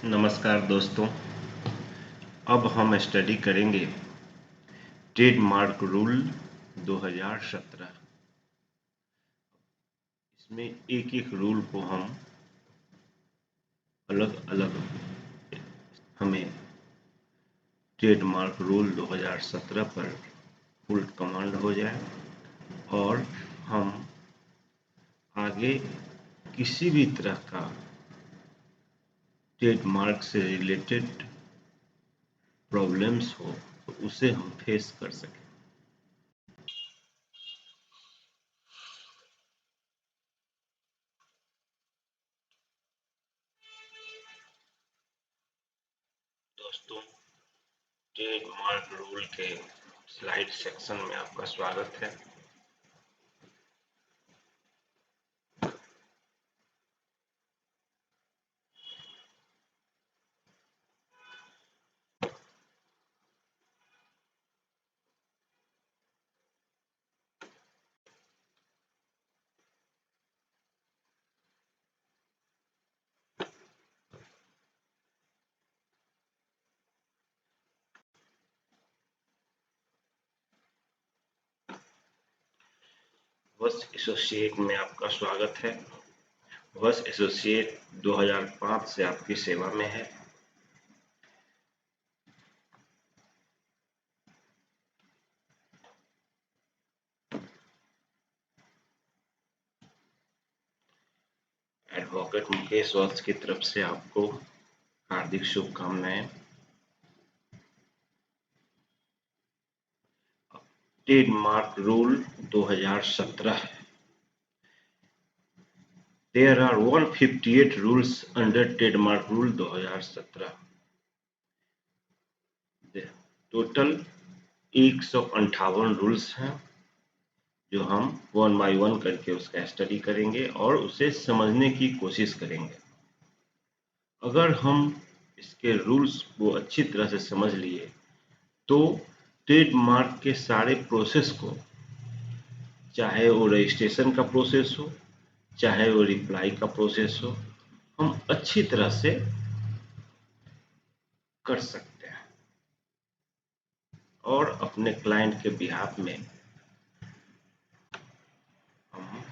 नमस्कार दोस्तों। अब हम स्टडी करेंगे ट्रेडमार्क रूल 2017। इसमें एक एक रूल को हम अलग अलग हमें ट्रेडमार्क रूल 2017 पर फुल कमांड हो जाए और हम आगे किसी भी तरह का ट्रेडमार्क से रिलेटेड प्रॉब्लम्स हो तो उसे हम फेस कर सकें। दोस्तों, ट्रेडमार्क रूल के स्लाइड सेक्शन में आपका स्वागत है। वर्ष एसोसिएट में आपका स्वागत है। वर्ष एसोसिएट 2005 से आपकी सेवा में है। एडवोकेट मुकेश वत्स की तरफ से आपको हार्दिक शुभकामनाएं। Trademark rule 2017। There are 158 rules under trademark rule 2017। Total 158 rules हैं जो हम वन बाय वन करके उसका स्टडी करेंगे और उसे समझने की कोशिश करेंगे। अगर हम इसके रूल्स को अच्छी तरह से समझ लिए तो ट्रेडमार्क के सारे प्रोसेस को, चाहे वो रजिस्ट्रेशन का प्रोसेस हो, चाहे वो रिप्लाई का प्रोसेस हो, हम अच्छी तरह से कर सकते हैं और अपने क्लाइंट के बिहाफ में हम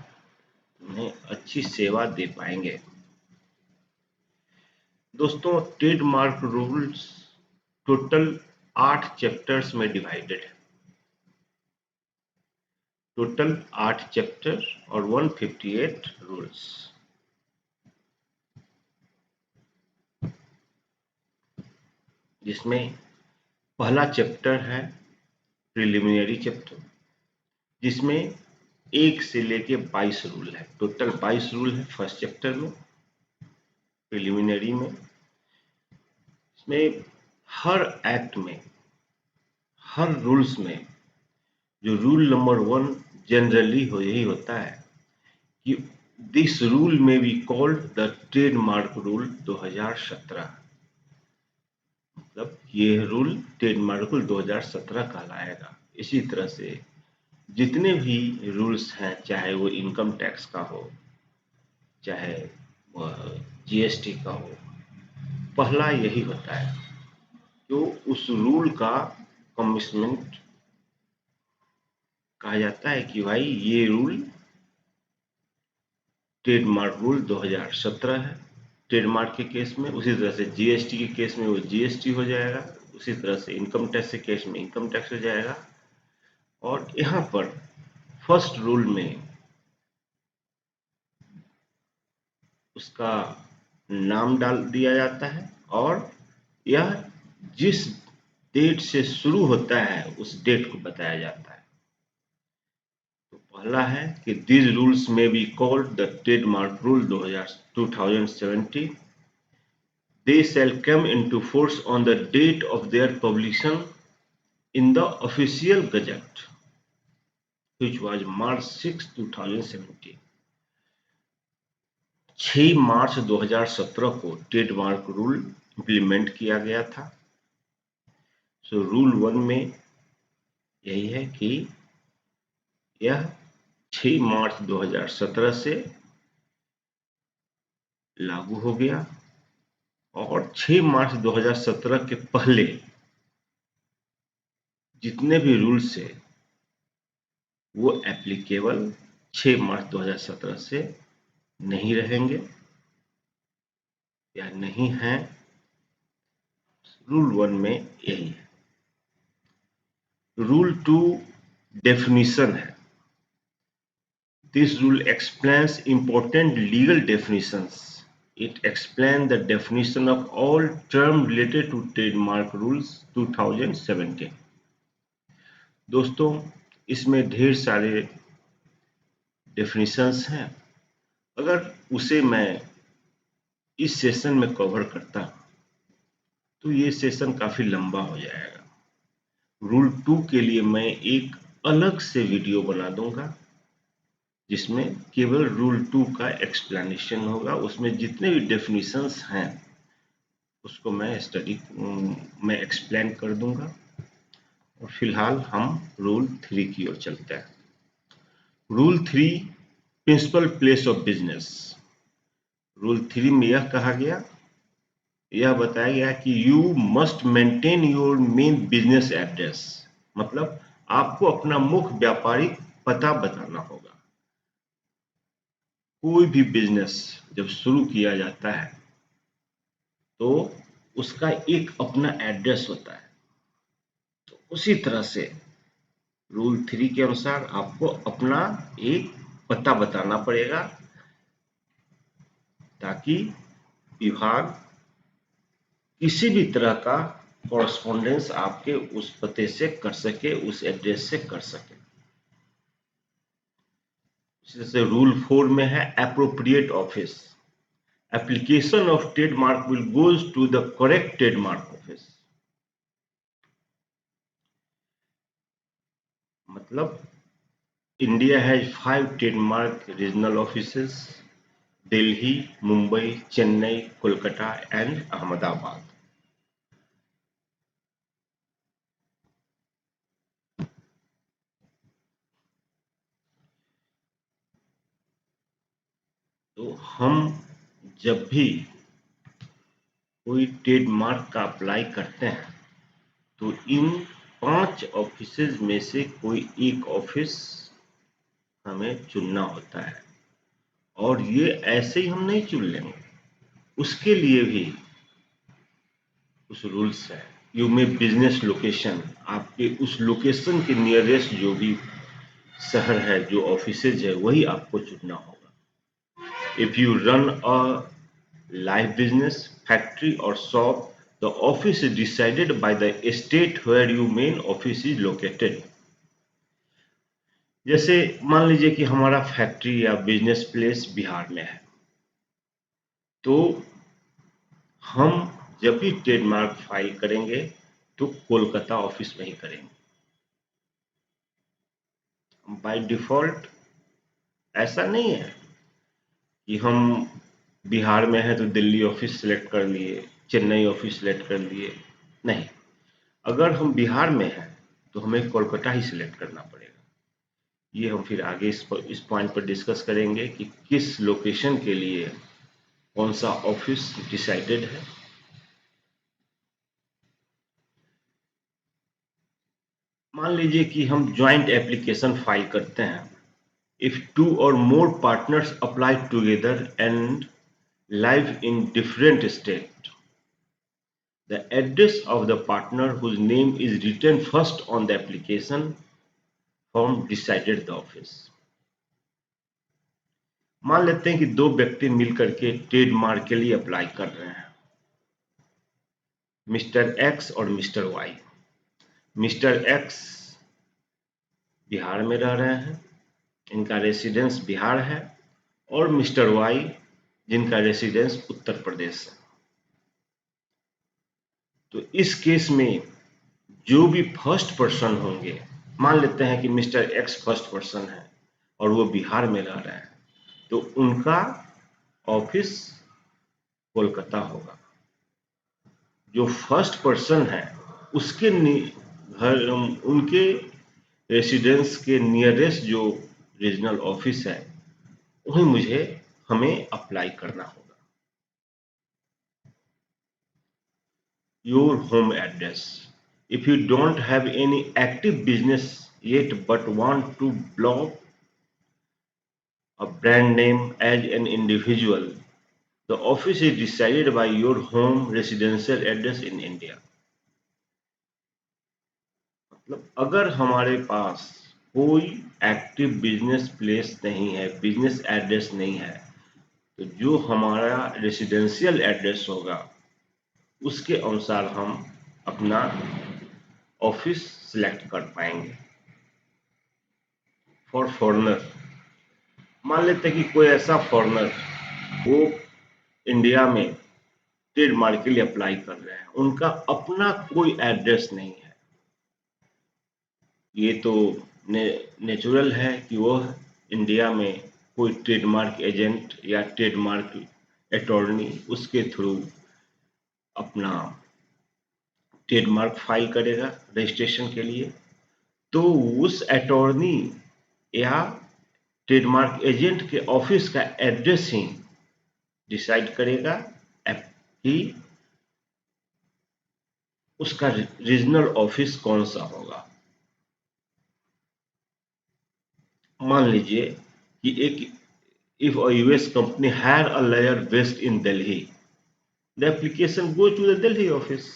उन्हें अच्छी सेवा दे पाएंगे। दोस्तों, ट्रेडमार्क रूल्स टोटल 8 चैप्टर्स में डिवाइडेड है। टोटल 8 चैप्टर और 158 रूल्स। जिसमें पहला चैप्टर है प्रिलिमिनरी चैप्टर, जिसमें 1 से लेके 22 रूल है। टोटल 22 रूल है फर्स्ट चैप्टर में, प्रिलिमिनरी में। इसमें हर एक्ट में, हर रूल्स में जो रूल नंबर 1 जनरली यही होता है कि दिस रूल में be called the trademark rule 2017। मतलब ये रूल ट्रेडमार्क रूल 2017 कहलाएगा। इसी तरह से जितने भी रूल्स हैं, चाहे वो इनकम टैक्स का हो, चाहे जीएसटी का हो, पहला यही होता है तो उस रूल का कमिटमेंट कहा जाता है कि भाई ये रूल ट्रेडमार्क रूल 2017 है। ट्रेडमार्क के केस में, उसी तरह से जीएसटी के केस में वो जीएसटी हो जाएगा, उसी तरह से इनकम टैक्स के केस में इनकम टैक्स हो जाएगा। और यहाँ पर फर्स्ट रूल में उसका नाम डाल दिया जाता है और यह जिस डेट से शुरू होता है उस डेट को बताया जाता है। तो पहला है कि these rules may be called the trademark rule 2017. They shall come into force on the date of their publication in the official gazette, which was March 6, 2017. 6 मार्च 2017 को ट्रेडमार्क रूल इंप्लीमेंट किया गया था। सो रूल 1 में यही है कि यह 6 मार्च 2017 से लागू हो गया और 6 मार्च 2017 के पहले जितने भी रूल्स है वो एप्लीकेबल 6 मार्च 2017 से नहीं रहेंगे या नहीं हैं। रूल 1 में यही है। रूल 2 डेफिनेशन है। This rule explains important legal definitions. It explains the definition of all terms related to trademark rules 2017. दोस्तों, इसमें ढेर सारे डेफिनेशंस हैं। अगर उसे मैं इस सेशन में कवर करता तो ये सेशन काफी लंबा हो जाएगा। रूल 2 के लिए मैं एक अलग से वीडियो बना दूंगा जिसमें केवल रूल 2 का एक्सप्लेनेशन होगा। उसमें जितने भी डेफिनेशंस हैं उसको मैं एक्सप्लेन कर दूंगा। और फिलहाल हम रूल 3 की ओर चलते हैं। Rule 3 principal place of business. Rule 3 में यह बताया गया कि you must maintain your main business address, मतलब आपको अपना मुख्य व्यापारिक पता बताना होगा। कोई भी बिजनेस जब शुरू किया जाता है तो उसका एक अपना एड्रेस होता है। तो उसी तरह से रूल 3 के अनुसार आपको अपना एक पता बताना पड़ेगा ताकि विभाग किसी भी तरह का कॉरेस्पॉन्डेंस आपके उस पते से कर सके, उस एड्रेस से कर सके। जैसे रूल 4 में है appropriate office. Application of trademark will goes to the correct trademark office. मतलब India has 5 trademark regional offices: Delhi, Mumbai, Chennai, Kolkata and Ahmedabad. तो हम जब भी कोई ट्रेडमार्क का अप्लाई करते हैं तो इन 5 ऑफिसेज में से कोई एक ऑफिस हमें चुनना होता है। और ये ऐसे ही हम नहीं चुन लेंगे, उसके लिए भी कुछ रूल्स है। यू मे बिजनेस लोकेशन, आपके उस लोकेशन के नियरेस्ट जो भी शहर है, जो ऑफिसेज है, वही आपको चुनना होगा। If you run a live business, factory or shop, the office is decided by the state where your main office is located. जैसे मान लीजिए कि हमारा फैक्ट्री या बिजनेस प्लेस बिहार में है, तो हम जब भी ट्रेडमार्क फाइल करेंगे तो कोलकाता ऑफिस में ही करेंगे। बाय डिफॉल्ट ऐसा नहीं है कि हम बिहार में है तो दिल्ली ऑफिस सेलेक्ट कर लिए, चेन्नई ऑफिस सेलेक्ट कर लिए। नहीं, अगर हम बिहार में हैं तो हमें कोलकाता ही सिलेक्ट करना पड़ेगा। ये हम फिर आगे इस पॉइंट पर डिस्कस करेंगे कि किस लोकेशन के लिए कौन सा ऑफिस डिसाइडेड है। मान लीजिए कि हम ज्वाइंट एप्लीकेशन फाइल करते हैं। If 2 or more partners apply together and live in different state, the address of the partner whose name is written first on the application form decided the office. मान लेते हैं कि 2 व्यक्ति मिलकर के trademark के लिए अप्लाई कर रहे हैं, मिस्टर एक्स और mister Y. Mister X Bihar में रह रहे हैं, इनका रेसिडेंस बिहार है, और मिस्टर वाई जिनका रेसिडेंस उत्तर प्रदेश है। तो इस केस में जो भी फर्स्ट पर्सन होंगे, मान लेते हैं कि मिस्टर एक्स फर्स्ट पर्सन है और वो बिहार में रह रहे हैं, तो उनका ऑफिस कोलकाता होगा। जो फर्स्ट पर्सन है उसके घर, उनके रेसिडेंस के नियरेस्ट जो रीजनल ऑफिस है वहीं हमें अप्लाई करना होगा। your home address. If you don't have any active business yet but want to block a brand name as an individual, the office is decided by your home residential address in India. मतलब अगर हमारे पास कोई active business place नहीं है, business address नहीं है, तो जो हमारा रेसिडेंशियल एड्रेस होगा उसके अनुसार हम अपना ऑफिस सिलेक्ट कर पाएंगे। फॉर फॉरेनर, मान लेते हैं कि कोई ऐसा फॉरेनर वो इंडिया में ट्रेडमार्क के लिए अप्लाई कर रहे हैं, उनका अपना कोई एड्रेस नहीं है। ये तो नेचुरल है कि वो इंडिया में कोई ट्रेडमार्क एजेंट या ट्रेडमार्क अटॉर्नी उसके थ्रू अपना ट्रेडमार्क फाइल करेगा रजिस्ट्रेशन के लिए, तो उस अटॉर्नी या ट्रेडमार्क एजेंट के ऑफिस का एड्रेस ही डिसाइड करेगा कि उसका रीजनल ऑफिस कौन सा होगा। मान लीजिए कि if a US company had a lawyer based in Delhi, the application goes to the Delhi office.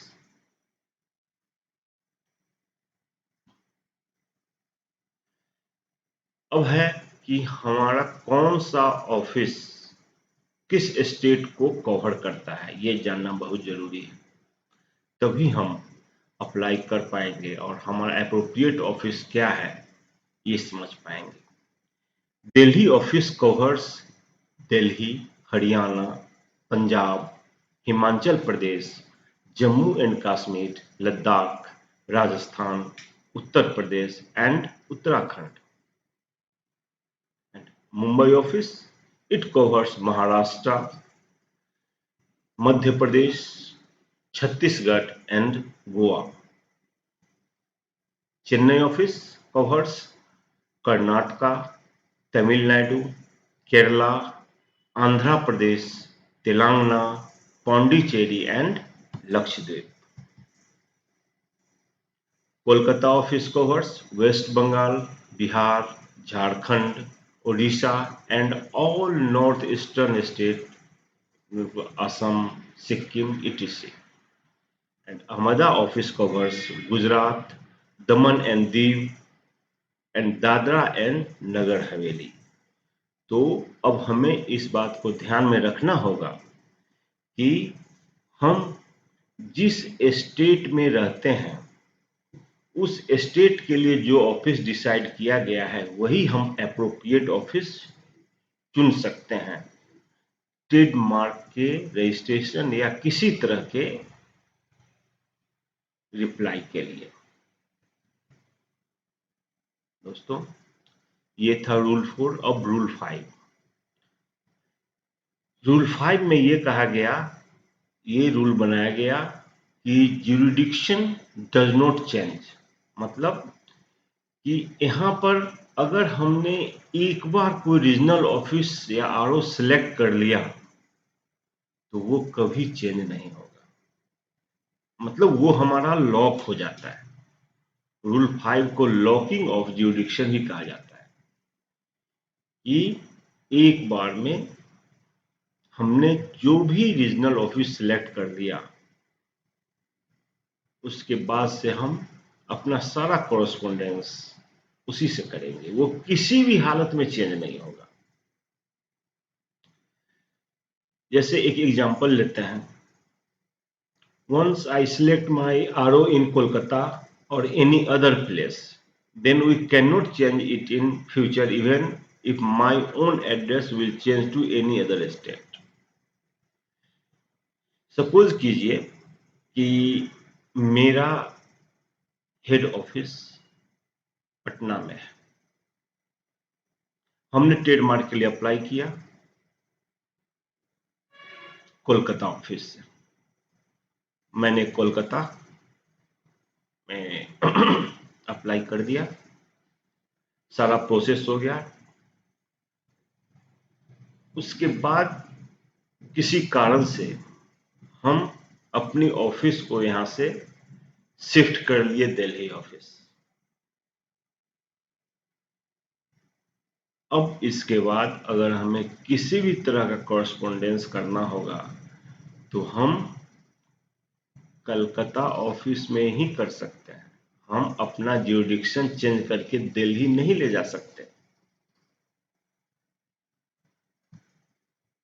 अब है कि हमारा कौन सा ऑफिस किस स्टेट को कवर करता है, ये जानना बहुत जरूरी है, तभी हम अप्लाई कर पाएंगे और हमारा एप्रोप्रिएट ऑफिस क्या है ये समझ पाएंगे। Delhi office covers Delhi, Haryana, Punjab, Himachal Pradesh, Jammu and Kashmir, Ladakh, Rajasthan, Uttar Pradesh and Uttarakhand. And Mumbai office, it covers Maharashtra, Madhya Pradesh, Chhattisgarh and Goa. Chennai office covers Karnataka, Tamil Nadu, Kerala, Andhra Pradesh, Telangana, Pondicherry and Lakshadweep. Kolkata office covers West Bengal, Bihar, Jharkhand, Odisha and all northeastern states, Assam, Sikkim, etc. And Ahmedabad office covers Gujarat, Daman and Diu and Dadra and Nagar Haveli. तो अब हमें इस बात को ध्यान में रखना होगा कि हम जिस स्टेट में रहते हैं उस स्टेट के लिए जो ऑफिस डिसाइड किया गया है वही हम एप्रोप्रिएट ऑफिस चुन सकते हैं ट्रेडमार्क के रजिस्ट्रेशन या किसी तरह के रिप्लाई के लिए। दोस्तों, ये था रूल 4। अब रूल 5। रूल 5 में ये कहा गया, ये रूल बनाया गया कि ज्यूरिडिक्शन डज नॉट चेंज। मतलब कि यहाँ पर अगर हमने एक बार कोई रीजनल ऑफिस या आरओ सिलेक्ट कर लिया तो वो कभी चेंज नहीं होगा, मतलब वो हमारा लॉक हो जाता है। रूल 5 को लॉकिंग ऑफ ज्यूरिडिक्शन भी कहा जाता है कि एक बार में हमने जो भी रीजनल ऑफिस सिलेक्ट कर लिया उसके बाद से हम अपना सारा कॉरेस्पॉन्डेंस उसी से करेंगे, वो किसी भी हालत में चेंज नहीं होगा। जैसे एक एग्जांपल लेते हैं, once I select my RO in Kolkata or any other place, then we cannot change it in future even if my own address will change to any other state. Suppose कीजिए कि मेरा head office Patna में है, हमने trademark के लिए apply किया Kolkata office से। मैंने कोलकाता में अप्लाई कर दिया, सारा प्रोसेस हो गया। उसके बाद किसी कारण से हम अपनी ऑफिस को यहां से शिफ्ट कर लिए दिल्ली ऑफिस। अब इसके बाद अगर हमें किसी भी तरह का कॉरेस्पॉन्डेंस करना होगा तो हम कलकत्ता ऑफिस में ही कर सकते हैं। हम अपना ज्यूरिडिक्शन चेंज करके दिल्ली नहीं ले जा सकते।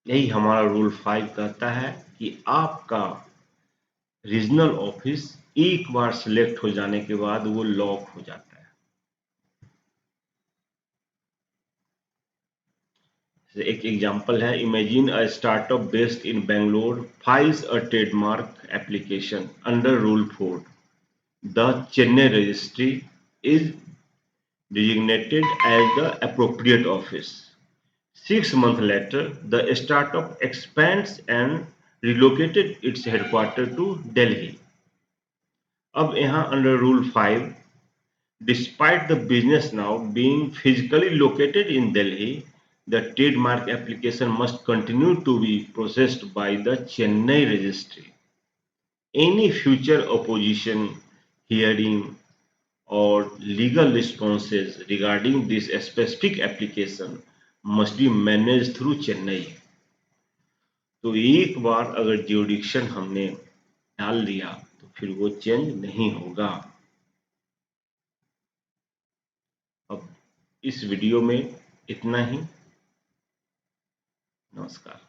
यही हमारा रूल 5 कहता है कि आपका रीजनल ऑफिस एक बार सिलेक्ट हो जाने के बाद वो लॉक हो जाता है। एक एग्जांपल है, imagine a startup based in Bangalore files a trademark application under rule 4। The Chennai registry is designated as the appropriate office. 6 months later, the startup expands and relocated its headquarters to Delhi. अब यहाँ under Rule 5, despite the business now being physically located in Delhi, the trademark application must continue to be processed by the Chennai registry. Any future opposition, hearing, or legal responses regarding this specific application must be managed through Chennai. तो एक बार अगर jurisdiction हमने डाल दिया तो फिर वो change नहीं होगा। अब इस वीडियो में इतना ही। नमस्कार।